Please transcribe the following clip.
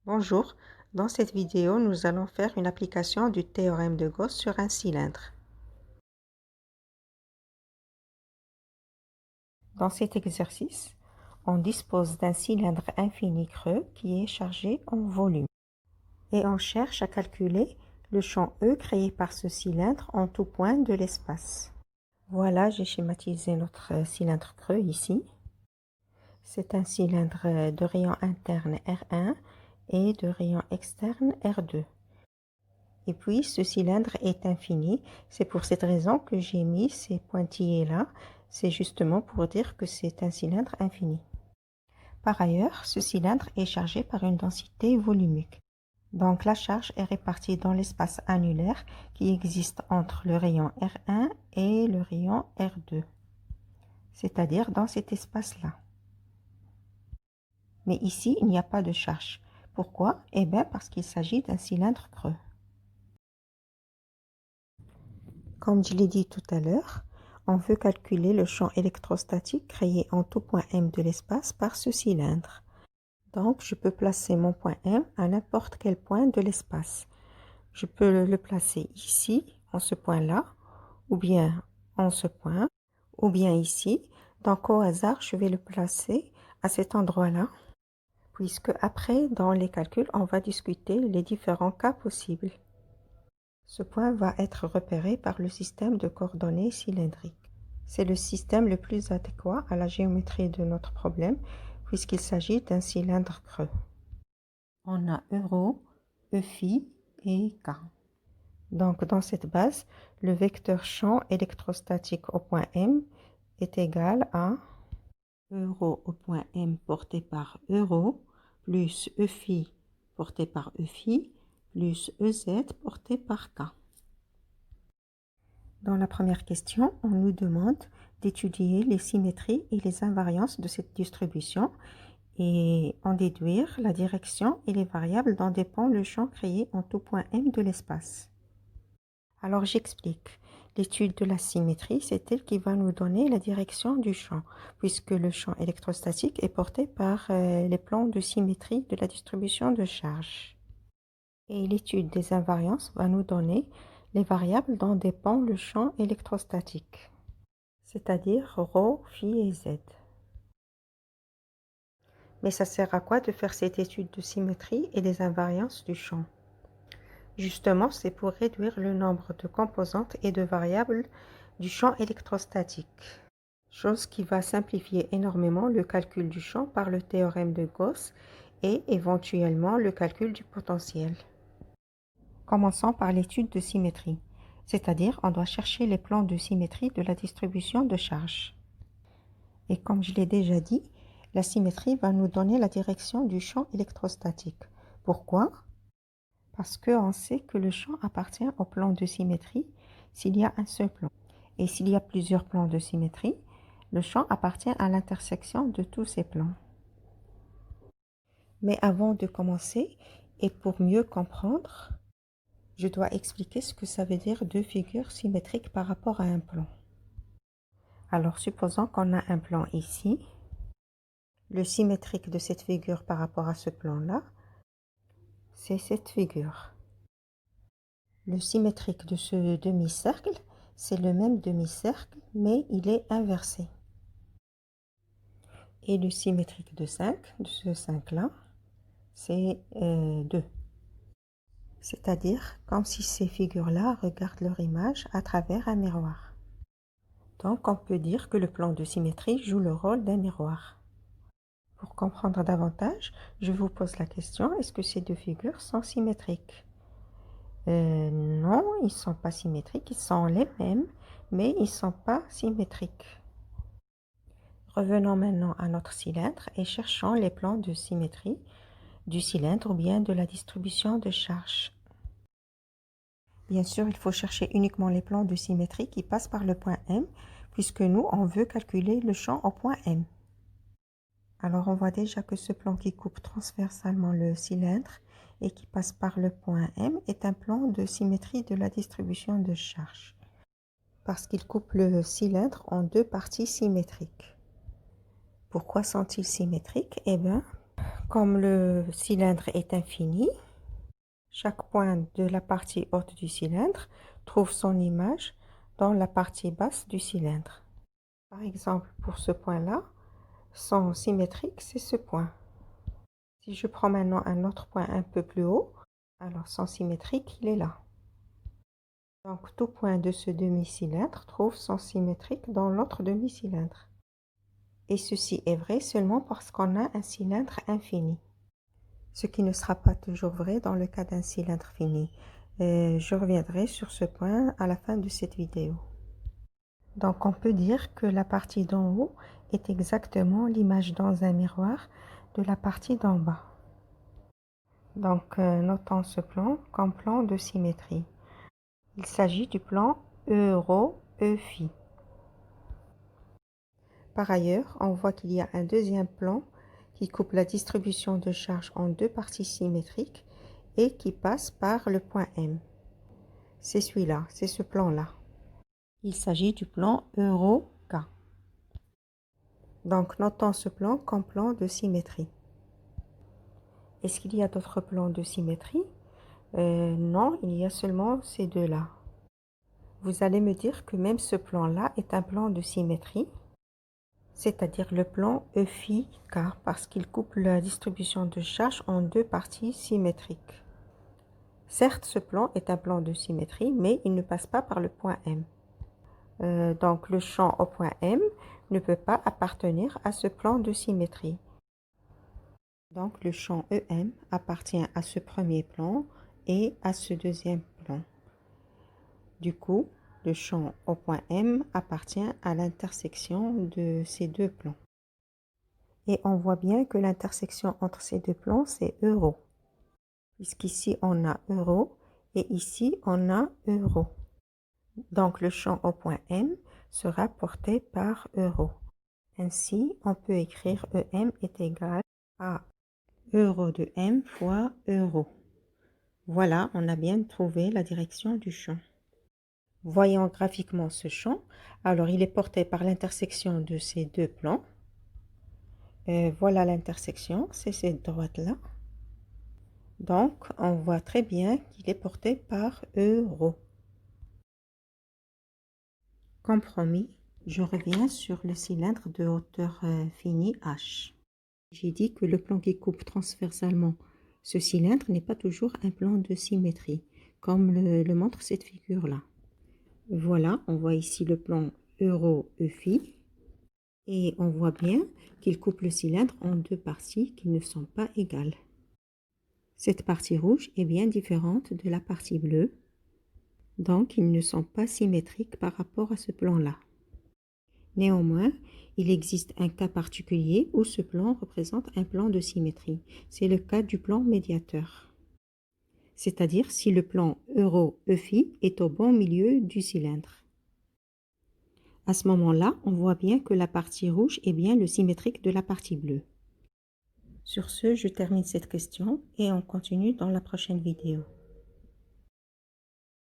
Bonjour, dans cette vidéo, nous allons faire une application du théorème de Gauss sur un cylindre. Dans cet exercice, on dispose d'un cylindre infini creux qui est chargé en volume. Et on cherche à calculer le champ E créé par ce cylindre en tout point de l'espace. Voilà, j'ai schématisé notre cylindre creux ici. C'est un cylindre de rayon interne R1 et de rayon externe R2. Et puis, ce cylindre est infini. C'est pour cette raison que j'ai mis ces pointillés-là. C'est justement pour dire que c'est un cylindre infini. Par ailleurs, ce cylindre est chargé par une densité volumique. Donc, la charge est répartie dans l'espace annulaire qui existe entre le rayon R1 et le rayon R2, c'est-à-dire dans cet espace-là. Mais ici, il n'y a pas de charge. Pourquoi? Eh bien, parce qu'il s'agit d'un cylindre creux. Comme je l'ai dit tout à l'heure, on veut calculer le champ électrostatique créé en tout point M de l'espace par ce cylindre. Donc, je peux placer mon point M à n'importe quel point de l'espace. Je peux le placer ici, en ce point-là, ou bien en ce point, ou bien ici. Donc, au hasard, je vais le placer à cet endroit-là, puisque après, dans les calculs, on va discuter les différents cas possibles. Ce point va être repéré par le système de coordonnées cylindriques. C'est le système le plus adéquat à la géométrie de notre problème puisqu'il s'agit d'un cylindre creux. On a ρ, Φ et K. Donc dans cette base, le vecteur champ électrostatique au point M est égal à ρ au point M porté par ρ plus Φ porté par Φ plus Ez porté par K. Dans la première question, on nous demande d'étudier les symétries et les invariances de cette distribution et en déduire la direction et les variables dont dépend le champ créé en tout point M de l'espace. Alors j'explique. L'étude de la symétrie, c'est elle qui va nous donner la direction du champ, puisque le champ électrostatique est porté par les plans de symétrie de la distribution de charge. Et l'étude des invariances va nous donner les variables dont dépend le champ électrostatique, c'est-à-dire ρ, Φ et Z. Mais ça sert à quoi de faire cette étude de symétrie et des invariances du champ? Justement, c'est pour réduire le nombre de composantes et de variables du champ électrostatique, chose qui va simplifier énormément le calcul du champ par le théorème de Gauss et éventuellement le calcul du potentiel. Commençons par l'étude de symétrie, c'est-à-dire on doit chercher les plans de symétrie de la distribution de charge. Et comme je l'ai déjà dit, la symétrie va nous donner la direction du champ électrostatique. Pourquoi? Parce qu'on sait que le champ appartient au plan de symétrie s'il y a un seul plan. Et s'il y a plusieurs plans de symétrie, le champ appartient à l'intersection de tous ces plans. Mais avant de commencer, et pour mieux comprendre, je dois expliquer ce que ça veut dire deux figures symétriques par rapport à un plan. Alors, supposons qu'on a un plan ici. Le symétrique de cette figure par rapport à ce plan-là, c'est cette figure. Le symétrique de ce demi-cercle, c'est le même demi-cercle, mais il est inversé. Et le symétrique de 5, de ce 5-là, c'est 2. C'est-à-dire comme si ces figures-là regardent leur image à travers un miroir. Donc, on peut dire que le plan de symétrie joue le rôle d'un miroir. Pour comprendre davantage, je vous pose la question, est-ce que ces deux figures sont symétriques? Non, ils ne sont pas symétriques, ils sont les mêmes, mais ils ne sont pas symétriques. Revenons maintenant à notre cylindre et cherchons les plans de symétrie du cylindre ou bien de la distribution de charge. Bien sûr, il faut chercher uniquement les plans de symétrie qui passent par le point M, puisque nous, on veut calculer le champ au point M. Alors, on voit déjà que ce plan qui coupe transversalement le cylindre et qui passe par le point M est un plan de symétrie de la distribution de charge, parce qu'il coupe le cylindre en deux parties symétriques. Pourquoi sont-ils symétriques? Eh bien, Comme le cylindre est infini, chaque point de la partie haute du cylindre trouve son image dans la partie basse du cylindre. Par exemple, pour ce point-là, son symétrique, c'est ce point. Si je prends maintenant un autre point un peu plus haut, alors son symétrique, il est là. Donc, tout point de ce demi-cylindre trouve son symétrique dans l'autre demi-cylindre. Et ceci est vrai seulement parce qu'on a un cylindre infini. Ce qui ne sera pas toujours vrai dans le cas d'un cylindre fini. Je reviendrai sur ce point à la fin de cette vidéo. Donc, on peut dire que la partie d'en haut est exactement l'image dans un miroir de la partie d'en bas. Donc, notons ce plan comme plan de symétrie. Il s'agit du plan E-ρ-E-φ. Par ailleurs, on voit qu'il y a un deuxième plan qui coupe la distribution de charge en deux parties symétriques et qui passe par le point M. C'est celui-là, c'est ce plan-là. Il s'agit du plan E-ρ-K. Donc, notons ce plan comme plan de symétrie. Est-ce qu'il y a d'autres plans de symétrie? Non, il y a seulement ces deux-là. Vous allez me dire que même ce plan-là est un plan de symétrie, c'est-à-dire le plan EφK, parce qu'il coupe la distribution de charge en deux parties symétriques. Certes, ce plan est un plan de symétrie, mais il ne passe pas par le point M. Donc, le champ au point M ne peut pas appartenir à ce plan de symétrie. Donc, le champ EM appartient à ce premier plan et à ce deuxième plan. Du coup, le champ au point M appartient à l'intersection de ces deux plans. Et on voit bien que l'intersection entre ces deux plans, c'est euro. Puisqu'ici, on a euro et ici, on a euro. Donc, le champ au point M sera porté par euro. Ainsi, on peut écrire EM est égal à euro de M fois euro. Voilà, on a bien trouvé la direction du champ. Voyons graphiquement ce champ. Alors, il est porté par l'intersection de ces deux plans. Voilà l'intersection, c'est cette droite-là. Donc, on voit très bien qu'il est porté par euro. Comme promis, je reviens sur le cylindre de hauteur finie H. J'ai dit que le plan qui coupe transversalement ce cylindre n'est pas toujours un plan de symétrie, comme le montre cette figure-là. Voilà, on voit ici le plan euro-EFI et on voit bien qu'il coupe le cylindre en deux parties qui ne sont pas égales. Cette partie rouge est bien différente de la partie bleue, donc ils ne sont pas symétriques par rapport à ce plan-là. Néanmoins, il existe un cas particulier où ce plan représente un plan de symétrie. C'est le cas du plan médiateur. C'est-à-dire si le plan euro-EFI est au bon milieu du cylindre. À ce moment-là, on voit bien que la partie rouge est bien le symétrique de la partie bleue. Sur ce, je termine cette question et on continue dans la prochaine vidéo.